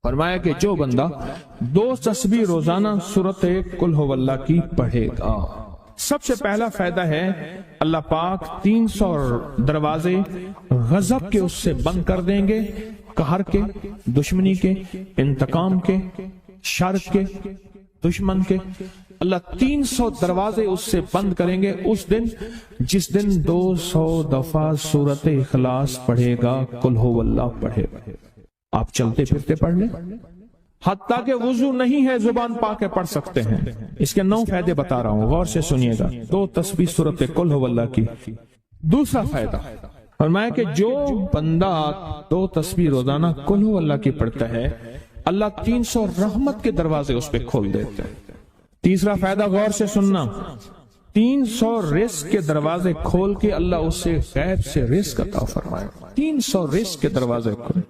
فرمایا کہ جو بندہ 2 تسبیح روزانہ سورت قل ہو اللہ کی پڑھے گا، سب سے پہلا فائدہ ہے اللہ پاک 300 دروازے غضب کے اس سے بند کر دیں گے، قہر کے، دشمنی کے، انتقام کے، شر کے، دشمن کے۔ اللہ 300 دروازے اس سے بند کریں گے اس دن جس دن 200 دفعہ سورت اخلاص پڑھے گا، قل ہو اللہ پڑھے گا۔ آپ چلتے پھرتے پڑھ لیں، حتیٰ کہ وضو نہیں ہے زبان پاک کے پڑھ سکتے ہیں۔ اس کے 9 فائدے بتا رہا ہوں، غور سے سنیے گا۔ 2 تسبیح سورت قل ہو اللہ کی۔ دوسرا فائدہ فرمایا کہ جو بندہ 2 تسبیح روزانہ قل ہو اللہ کی پڑھتا ہے، اللہ 300 رحمت کے دروازے اس پہ کھول دیتے ہیں۔ تیسرا فائدہ غور سے سننا، 300 رزق کے دروازے کھول کے اللہ اس سے غیب سے رزق عطا فرمائے، 300 رزق کے دروازے کھول۔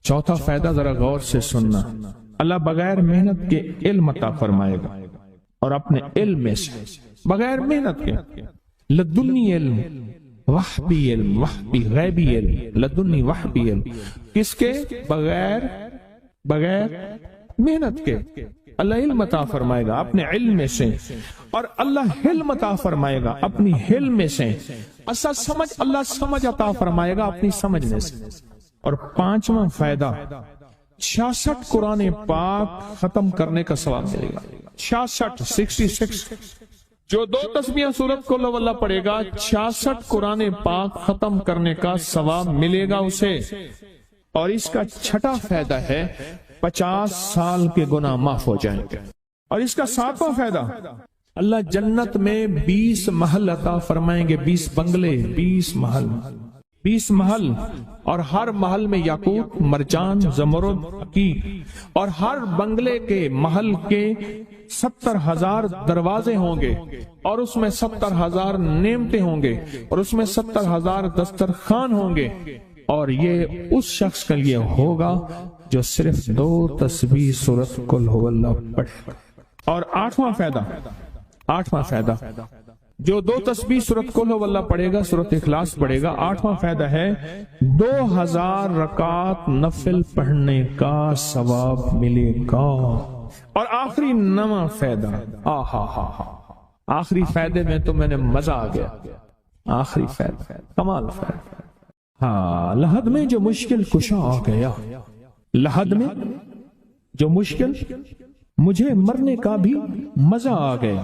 چوتھا فائدہ ذرا غور سے سننا، اللہ بغیر محنت کے علم عطا فرمائے گا، اور اپنے علم میں سے بغیر محنت کے لدنی علم، وحبی علم، وحبی غیبی علم، لدنی وحبی علم، کس کے؟ بغیر محنت کے اللہ علم عطا فرمائے گا اپنے علم میں سے، اور اللہ حلم عطا فرمائے گا اپنی حلم میں سے، اللہ سمجھ عطا فرمائے گا اپنی سمجھ میں سے۔ اور 5واں فائدہ 66 قرآن پاک ختم کرنے کا ثواب ملے گا۔ 66 جو 2 تسبیح سورت قل ہو اللہ پڑھے گا، 66 قرآن پاک ختم کرنے کا ثواب ملے گا اسے۔ اور اس کا 6واں فائدہ ہے 50 سال کے گناہ معاف ہو جائیں گے۔ اور اس کا 7واں فائدہ، اللہ جنت میں 20 محل عطا فرمائیں گے، 20 بنگلے، 20 محل، اور ہر محل میں یاقوت، مرجان، زمرد، عقیق، اور ہر بنگلے کے محل کے 70,000 دروازے ہوں گے، اور اس میں 70,000 نعمتیں ہوں گے، اور اس میں 70,000 دسترخوان ہوں گے، اور یہ اس شخص کے لیے ہوگا جو صرف 2 تسبیح سورت قل ہو اللہ پڑھے۔ اور 8واں فائدہ جو 2 تسبیح سورت قل ہو اللہ پڑھے گا، سورت اخلاص پڑھے گا، 8واں فائدہ ہے 2000 رکعت نفل پڑھنے کا ثواب ملے گا۔ اور آخری 9واں فائدہ، آخری فائدے میں تو میں نے مزہ آ گیا، آخری فائدہ کمال فائدہ۔ لحد میں جو مشکل کشا آ گیا، لحد میں جو مشکل، مجھے مرنے کا بھی مزہ آ گیا،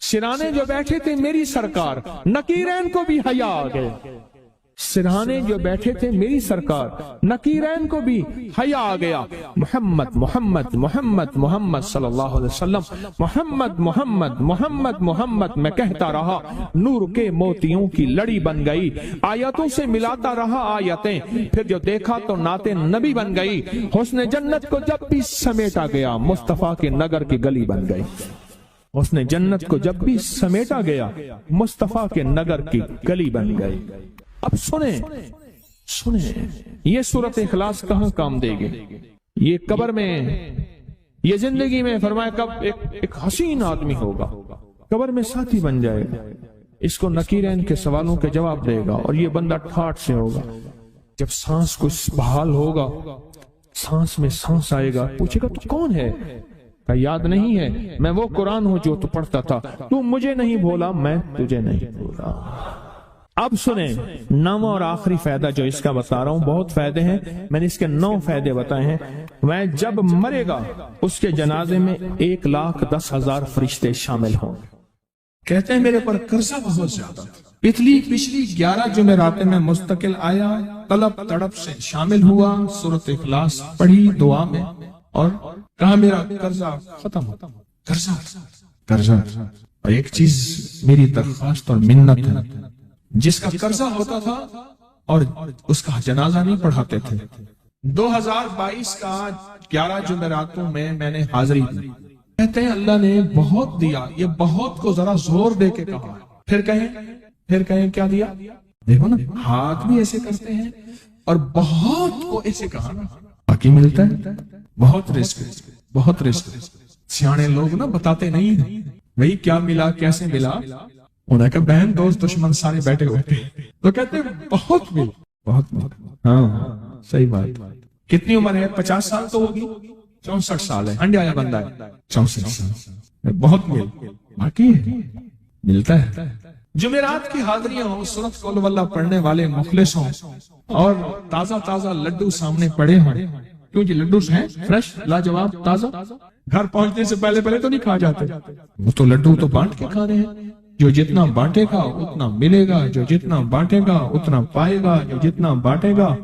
سرانے جو بیٹھے تھے میری سرکار، نکیرین کو بھی حیا آ گیا، سرہانے جو بیٹھے تھے میری سرکار، نکیرین کو بھی حیا آ گیا۔ محمد محمد محمد محمد صلی اللہ علیہ وسلم، محمد محمد محمد محمد میں کہتا رہا، نور کے موتیوں کی لڑی بن گئی، آیتوں سے ملاتا رہا آیتیں، پھر جو دیکھا تو نعت نبی بن گئی، حسن جنت کو جب بھی سمیٹا گیا، مصطفیٰ کے نگر کی گلی بن گئی، حسن جنت کو جب بھی سمیٹا گیا، مصطفیٰ کے نگر کی گلی بن گئی۔ اب سنیں یہ سورت اخلاص کہاں کام دے گی؟ یہ قبر میں، یہ زندگی میں، فرمایا کب ایک حسین آدمی ہوگا، قبر میں ساتھی بن جائے گا، اس کو نکیرین کے سوالوں کے جواب دے گا، اور یہ بندہ ٹھاٹ سے ہوگا۔ جب سانس کچھ بحال ہوگا، سانس میں سانس آئے گا، پوچھے گا تو کون ہے؟ کہ یاد نہیں ہے، میں وہ قرآن ہوں جو تو پڑھتا تھا، تو مجھے نہیں بولا، میں تجھے نہیں بولا۔ اب سنیں 9واں اور آخری فائدہ جو اس کا بتا رہا ہوں، بہت فائدے ہیں، میں نے اس کے 9 فائدے بتائے ہیں۔ میں جب مرے گا اس کے جنازے میں 1,10,000 فرشتے شامل ہوں۔ کہتے ہیں میرے پر قرضہ بہت زیادہ، پچھلی 11 جمعراتیں میں مستقل آیا، طلب تڑپ سے شامل ہوا، سورت اخلاص پڑھی دعا میں، اور کہا میرا قرضہ ختم ہو، قرضہ۔ اور ایک چیز میری درخواست اور منت ہے، جس کا قرضہ ہوتا تھا اور اس کا جنازہ نہیں پڑھاتے تھے، 2022 کا 11 جمعراتوں میں نے حاضری دی۔ کہتے ہیں اللہ نے بہت دیا، یہ بہت کو ذرا زور دے کے کہا، پھر کہیں کیا دیا؟ دیکھو نا، ہاتھ بھی ایسے کرتے ہیں، اور بہت کو ایسے کہا، باقی ملتا ہے، بہت رزق۔ سیانے لوگ نا بتاتے نہیں ہیں بھئی کیا ملا، کیسے ملا، انہیں کہا بہن دوست دشمن سارے بیٹھے ہوئے تھے، تو کہتے ہیں بہت مل، ہاں صحیح بات۔ کتنی عمر ہے؟ 50 سال تو ہوگی، 64 سال ہے، انڈیا آیا بندہ ہے 64 سال، بہت باقی ہے، ملتا ہے۔ جمعرات کی حاضریاں ہوں، سورۃ قل ہو اللہ پڑھنے والے مخلص ہوں، اور تازہ تازہ لڈو سامنے پڑے ہوں، کیوں جی لڈو ہیں فریش لاجواب تازہ، گھر پہنچنے سے پہلے تو نہیں کھا جاتے، وہ تو لڈو تو بانٹ کے کھانے ہیں، جو جتنا بانٹے گا اتنا ملے گا، جو جتنا بانٹے گا اتنا پائے گا، جو جتنا بانٹے گا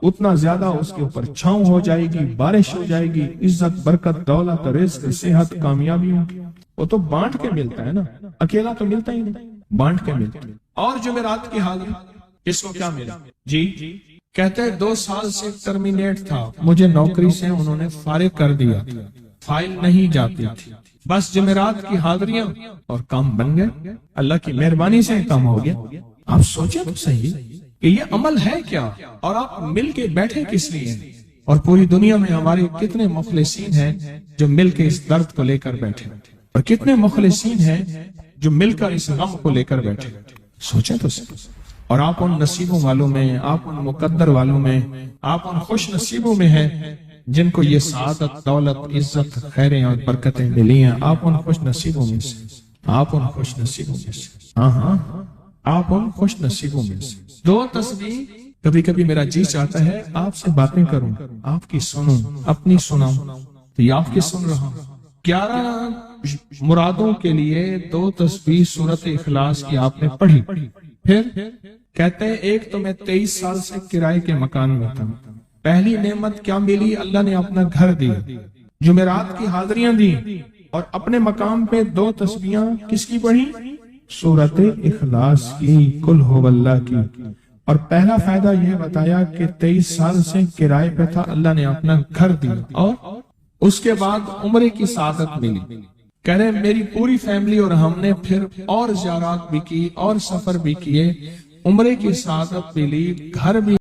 اتنا زیادہ اس کے اوپر چھاؤں ہو جائے گی، بارش ہو جائے گی، عزت برکت دولت رزق صحت کامیابیوں کی، وہ تو بانٹ کے ملتا ہے نا، اکیلا تو ملتا ہی نہیں، بانٹ کے ملتا ہے۔ اور جمعرات کی حاضری اس کو کیا ملا؟ جی کہتے ہیں 2 سال سے ٹرمینیٹ تھا، مجھے نوکری سے انہوں نے فارغ کر دیا، فائل نہیں جاتی تھی، بس جمعرات کی حاضریاں اور کام بن گئے، اللہ کی مہربانی سے کام ہو گیا۔ آپ سوچیں تو صحیح کہ یہ عمل ہے کیا، اور آپ مل کے بیٹھے کس لیے ہیں؟ اور پوری دنیا میں ہمارے کتنے مخلصین ہیں جو مل کے اس درد کو لے کر بیٹھے، اور کتنے مخلصین ہیں جو مل کر اس غم کو لے کر بیٹھے، سوچیں تو صحیح۔ اور آپ ان نصیبوں والوں میں، آپ ان مقدر والوں میں، آپ ان خوش نصیبوں میں ہیں جن کو یہ سعادت دولت عزت خیریں اور برکتیں ملی ہیں، آپ ان خوش نصیبوں میں سے، آپ ان خوش نصیبوں میں سے، ہاں آپ ان خوش نصیبوں میں سے۔ 2 تسبیح، کبھی کبھی میرا جی چاہتا ہے آپ سے باتیں کروں، آپ کی سنوں، اپنی سناؤں، تو یہ آپ کی سن رہا ہوں۔ 11 مرادوں کے لیے 2 تسبیح سورۃ اخلاص کی آپ نے پڑھی، پھر کہتے ہیں ایک تو میں 23 سال سے کرائے کے مکان میں تھا، پہلی نعمت کیا ملی؟ اللہ نے اپنا گھر دی، جمعرات کی حاضریاں دی، اور اپنے مقام پہ 2 تسبیحاں کس کی پڑھی؟ سورۃ اخلاص کی، قل ہو اللہ کی۔ اور پہلا فائدہ یہ بتایا کہ 23 سال سے کرائے پہ تھا، اللہ نے اپنا گھر دیا، اور اس کے بعد عمرے کی سعادت ملی۔ کہہ رہے میری پوری فیملی اور ہم نے پھر اور زیارات بھی کی اور سفر بھی کیے، عمرے کی سعادت ملی، گھر بھی